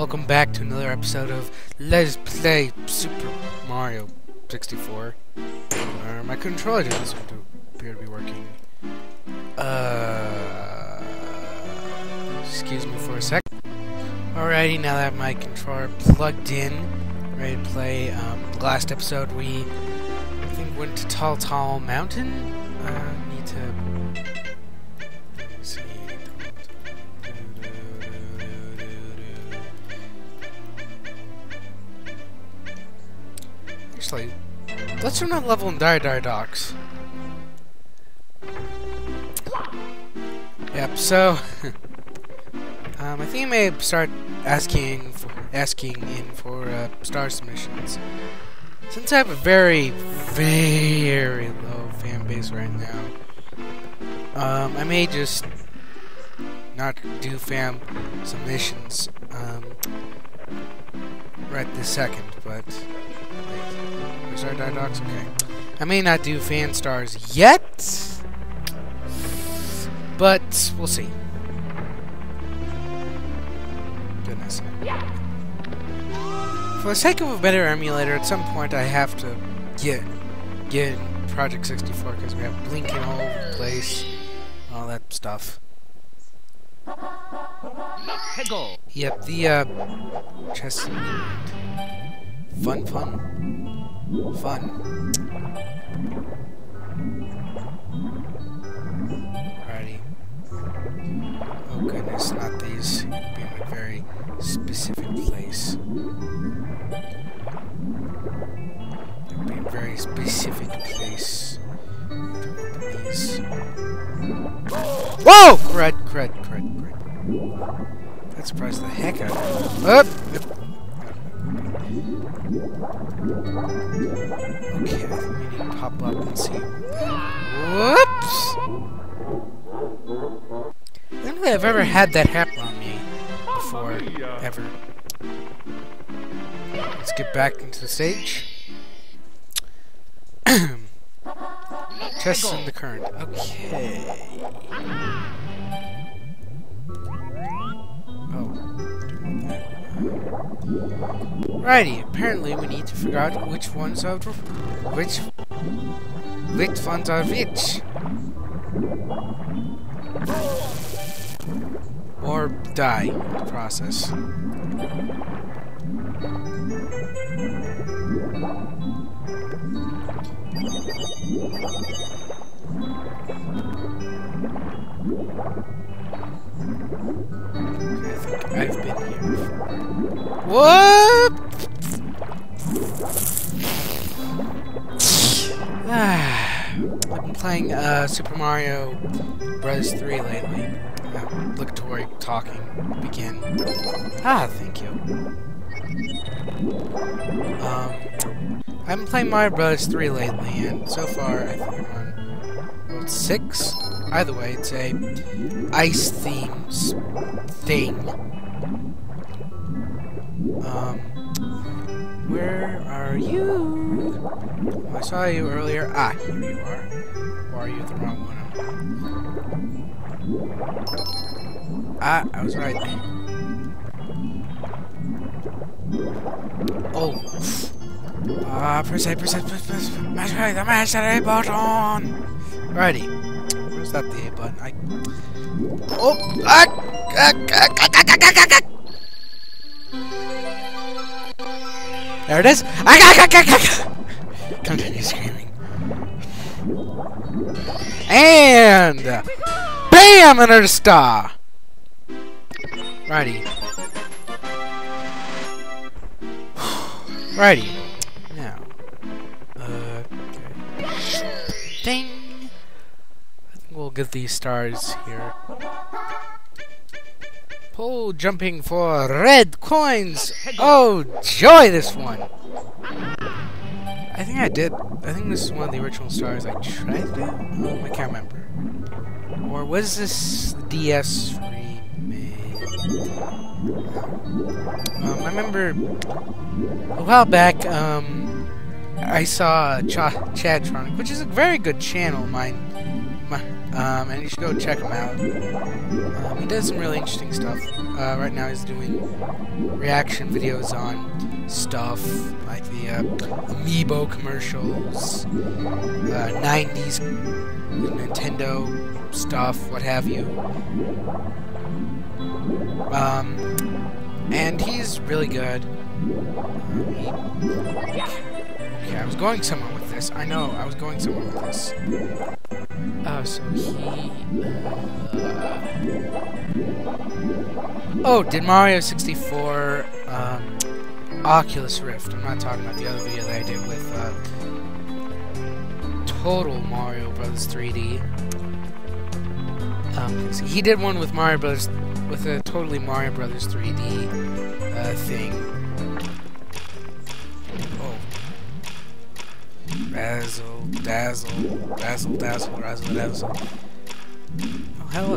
Welcome back to another episode of Let's Play Super Mario 64. My controller doesn't appear to be working. Excuse me for a sec. Alrighty, now that my controller plugged in, ready to play. Last episode we, I think, went to Tall Mountain. Need to... Let me see... Actually, let's run that level in Dire Docks. Yep, so... I think I may start asking in for star submissions. Since I have a very low fan base right now, I may just not do fan submissions right this second, but where's our Didox? Okay. I may not do fan stars yet, but we'll see. Goodness. For the sake of a better emulator, at some point I have to get in Project 64 because we have blinking all over the place, all that stuff. Yep, the chest. Fun. Alrighty. Oh goodness, not these. Be in a very specific place. Be in a very specific place. These. Whoa! Crud. That surprised the heck out of me. Up! Okay, I think we need to pop up and see. Whoops! I don't think I've ever had that happen on me before, ever. Let's get back into the stage. Chests in the current. Okay. Righty, apparently we need to figure out which ones are which ones are which. Or die in the process. I think I've been here before. What? I've been playing Super Mario Bros. 3 lately. Obligatory talking. Begin. Thank you. I've been playing Mario Bros. 3 lately, and so far I think I'm on World 6. Either way, it's a ice themes thing. Where are you? Oh, I saw you earlier. Here you are. Or are you the wrong one? I was right. Oh. Press the mash A button. Righty. Where's that the A button? There it is. Continue screaming. And bam! Another star. Righty. Righty. Now. Okay. Ding. I think we'll get these stars here. Pole jumping for red coins. Oh, joy, this one. I think I did. I think this is one of the original stars I tried to do. I can't remember. Or was this DS remake? I remember a while back, I saw Chadtronic, which is a very good channel. and you should go check him out. He does some really interesting stuff. Right now he's doing reaction videos on stuff like the Amiibo commercials, 90s Nintendo stuff, what have you. And he's really good. Okay, I was going somewhere with this. I know, I was going somewhere with this. So he... Oh, did Mario 64 Oculus Rift. I'm not talking about the other video that I did with Total Mario Bros. 3D. He did one with Mario Bros. With a totally Mario Bros. 3D thing. Oh. Razzle, dazzle, razzle, dazzle, razzle, dazzle. Oh, hell.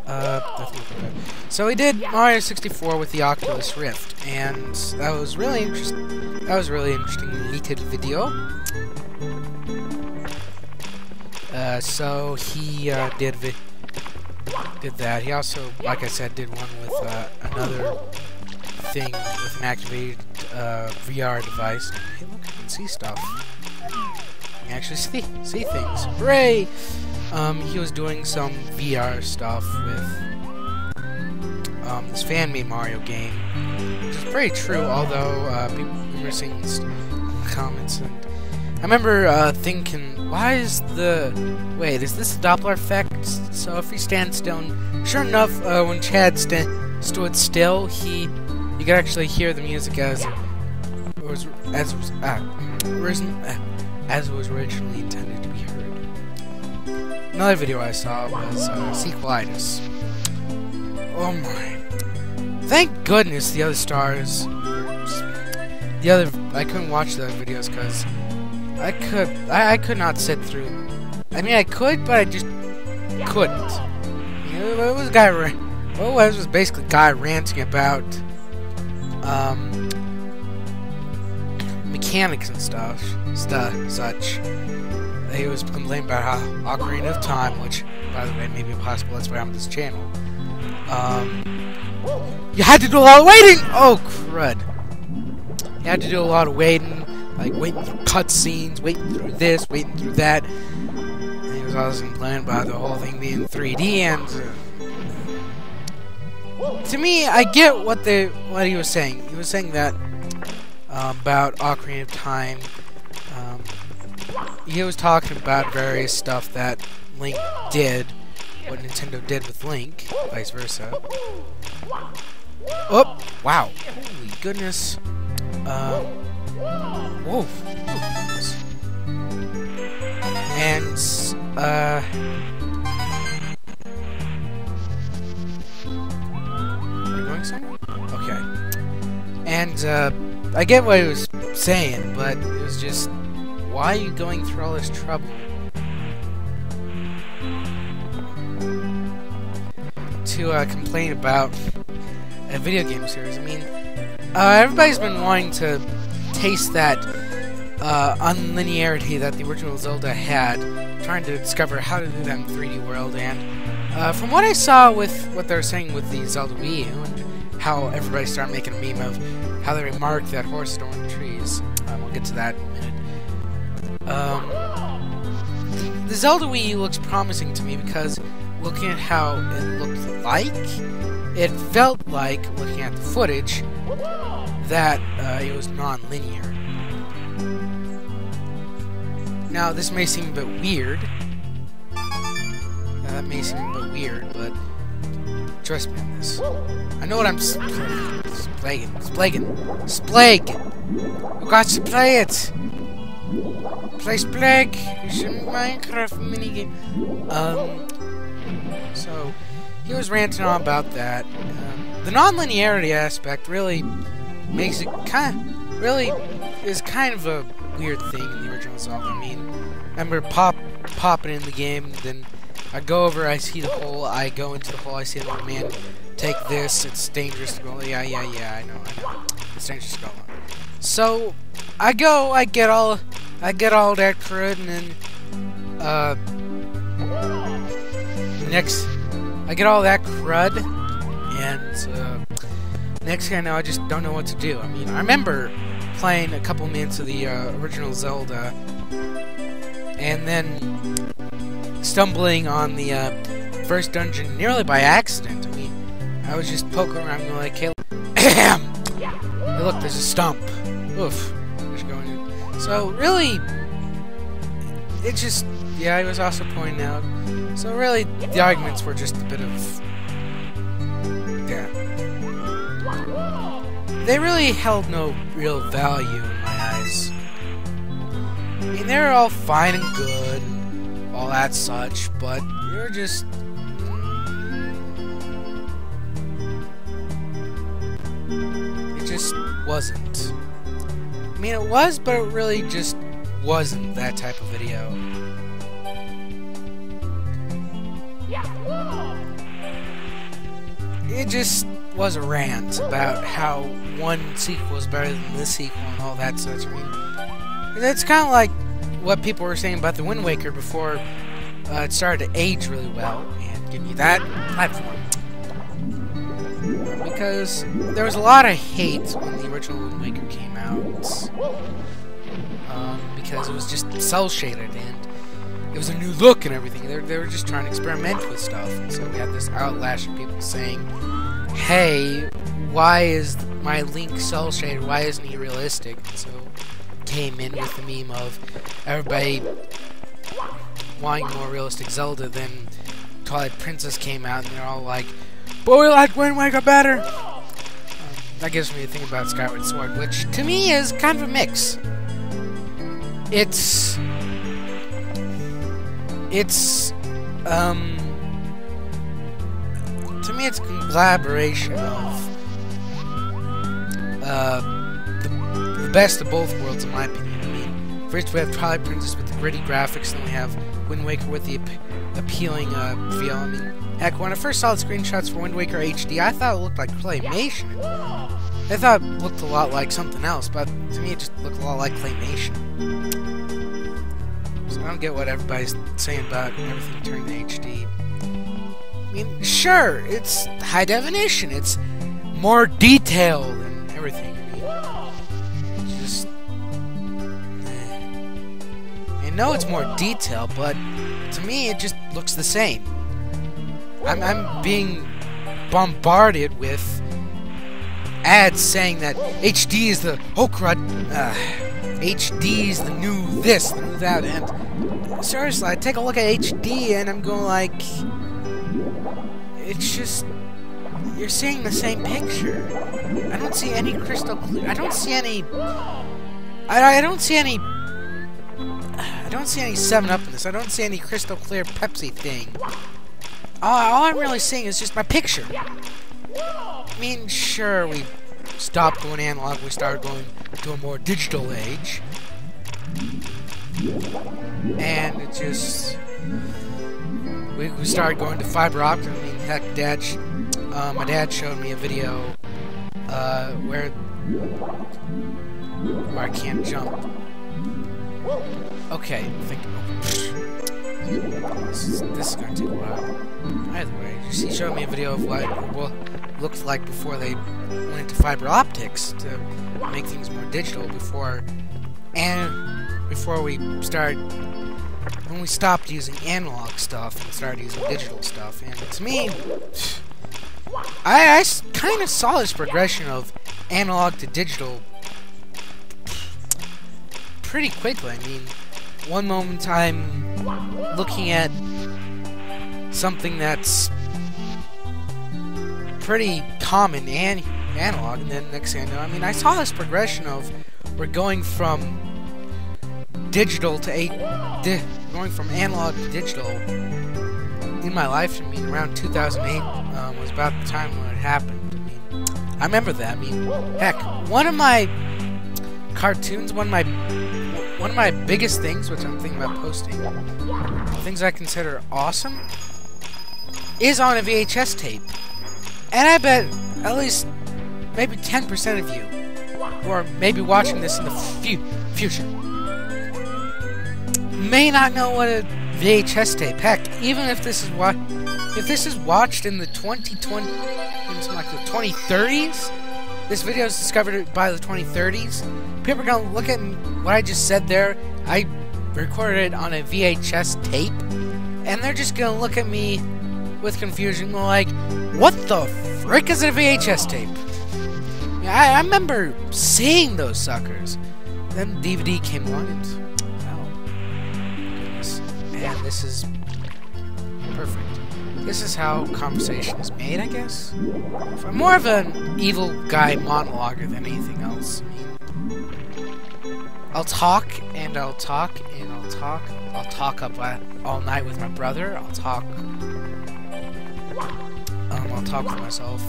That's not good. So he did Mario 64 with the Oculus Rift, and that was really interesting. That was a really interesting leaked video. So he did that. He also, like I said, did one with another thing with an activated VR device. Hey, look, I can see stuff. I can actually see things. Hooray! He was doing some VR stuff with this fan-made Mario game, which is pretty true, although people were seeing comments, and I remember thinking, why is wait, is this a Doppler effect? So if he stands still, and sure enough, when Chad stood still, you could actually hear the music as it was originally intended to be heard. Another video I saw was Sequelitis. Oh my! Thank goodness the other stars. I couldn't watch the other videos because I could not sit through. I mean, I could, but I just couldn't. You know, it was a guy. Well, it was basically a guy ranting about mechanics and such. He was complaining about how Ocarina of Time, which, by the way, may be possible. That's why I'm on this channel. You had to do a lot of waiting. Oh crud! You had to do a lot of waiting. Like, waiting through cutscenes, waiting through this, waiting through that. And he was also complaining about the whole thing being 3D, and to me, I get what he was saying. He was saying that about Ocarina of Time. He was talking about various stuff that Link did, what Nintendo did with Link, vice versa. Oh, wow. Holy goodness. Whoa. And, are we going somewhere? Okay. And, I get what he was saying, but it was just, why are you going through all this trouble to, complain about a video game series? I mean, everybody's been wanting to taste that unlinearity that the original Zelda had, trying to discover how to do that in 3D World, and from what I saw with what they're saying with the Zelda Wii U, and how everybody started making a meme of how they remarked that horses don't want trees. We'll get to that in a minute. The Zelda Wii U looks promising to me because looking at how it looked like, it felt like, looking at the footage, that it was non-linear. Now, this may seem a bit weird. But trust me on this. I know what I'm splagging. You got to play it. Play Splag. You should Minecraft minigame. So he was ranting on about that. The non-linearity aspect really makes it is kind of a weird thing in the original Zelda. I mean, I remember popping in the game, then I go over, I see the hole, I go into the hole, I see an old man, take this, it's dangerous to go, yeah, I know, it's dangerous to go on. So, I go, I get all that crud, and then, I get all that crud, and next thing I know, I just don't know what to do. I mean, I remember playing a couple minutes of the original Zelda, and then stumbling on the first dungeon nearly by accident. I mean, I was just poking around going like, hey, hey, look, there's a stump. Oof. Just going in. So, really, it just, yeah, I was also pointing out. So, really, the arguments were just a bit of, yeah. They really held no real value in my eyes. I mean, they were all fine and good, and all that such, but they were just... It just wasn't. I mean, it was, but it really just wasn't that type of video. It just was a rant about how one sequel is better than this sequel and all that such. I mean, that's kind of like what people were saying about the Wind Waker before it started to age really well and give you that platform. Because there was a lot of hate when the original Wind Waker came out. Because it was just cel-shaded and it was a new look and everything. They were just trying to experiment with stuff. And so we had this outlash of people saying, hey, why is my Link cel-shaded? Why isn't he realistic? And so came in with the meme of everybody wanting more realistic Zelda. Then Twilight Princess came out and they're all like, but we like Wind Waker better. That gives me to think about Skyward Sword, which to me is kind of a mix. It's to me it's a collaboration of the best of both worlds, in my opinion. I mean, first we have Twilight Princess with the gritty graphics, then we have Wind Waker with the appealing feel. I mean, heck, when I first saw the screenshots for Wind Waker HD, I thought it looked like claymation. I thought it looked a lot like something else, but to me it just looked a lot like claymation. So I don't get what everybody's saying about everything turning to HD. I mean, sure, it's high definition, it's more detailed and everything. I mean, it's just... I know it's more detailed, but to me it just looks the same. I'm being bombarded with ads saying that HD is the HD is the new this, the new that, and seriously, I take a look at HD and I'm going like, it's just, you're seeing the same picture. I don't see any crystal clear. I don't see any 7-Up in this. I don't see any crystal clear Pepsi thing. All I'm really seeing is just my picture. I mean, sure, we stopped going analog, we started going to a more digital age. And it just... We started going to fiber optic. I mean, heck, my dad showed me a video where I can't jump. Okay, I think... This is going to take a while. Either way, he showed me a video of what it looked like before they went into fiber optics to make things more digital before when we stopped using analog stuff and started using digital stuff. And to me, I kind of saw this progression of analog to digital pretty quickly. I mean, one moment I'm looking at something that's pretty common and analog, and then next thing I know, I mean, I saw this progression of we're going from digital to going from analog to digital in my life. I mean, around 2008 was about the time when it happened. I mean, I remember that. I mean, heck, one of my cartoons, one of my biggest things, which I'm thinking about posting, things I consider awesome, is on a VHS tape. And I bet at least maybe 10% of you who are maybe watching this in the future may not know what a VHS tape. Heck, even if this is what if this is watched in the 2020, like the 2030s, this video is discovered by the 2030s, people are gonna look at what I just said there. I recorded it on a VHS tape, and they're just gonna look at me with confusion, like, what the frick is a VHS tape? I remember seeing those suckers. Then DVD came along, and wow, goodness. And this is perfect. This is how conversation is made, I guess. I'm more of an evil guy monologuer than anything else. I mean, I'll talk and I'll talk and I'll talk. I'll talk up all night with my brother. I'll talk with myself.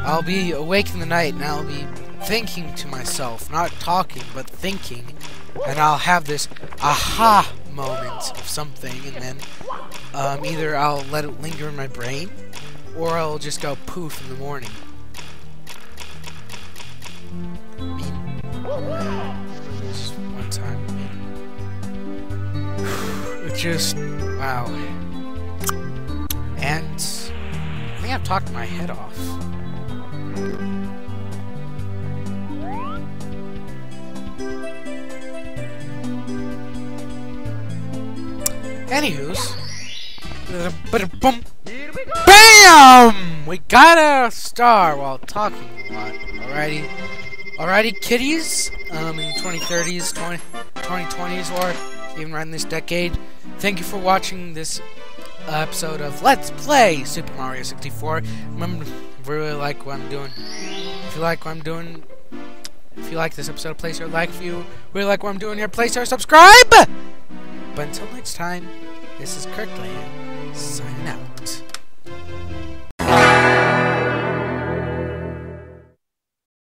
I'll be awake in the night and I'll be thinking to myself, not talking, but thinking, and I'll have this aha moment of something, and then either I'll let it linger in my brain, or I'll just go poof in the morning. I mean, this one time, it just, wow. And I think I've talked my head off. Anywho's, BAM! We got a star while talking a lot. Alrighty, kiddies. In 2030s, 2020s, or even right in this decade. Thank you for watching this episode of Let's Play Super Mario 64. Remember, if you really like what I'm doing, if you like this episode, place your like. If you really like what I'm doing here, place your subscribe. But until next time, this is Kirkklan, signing out.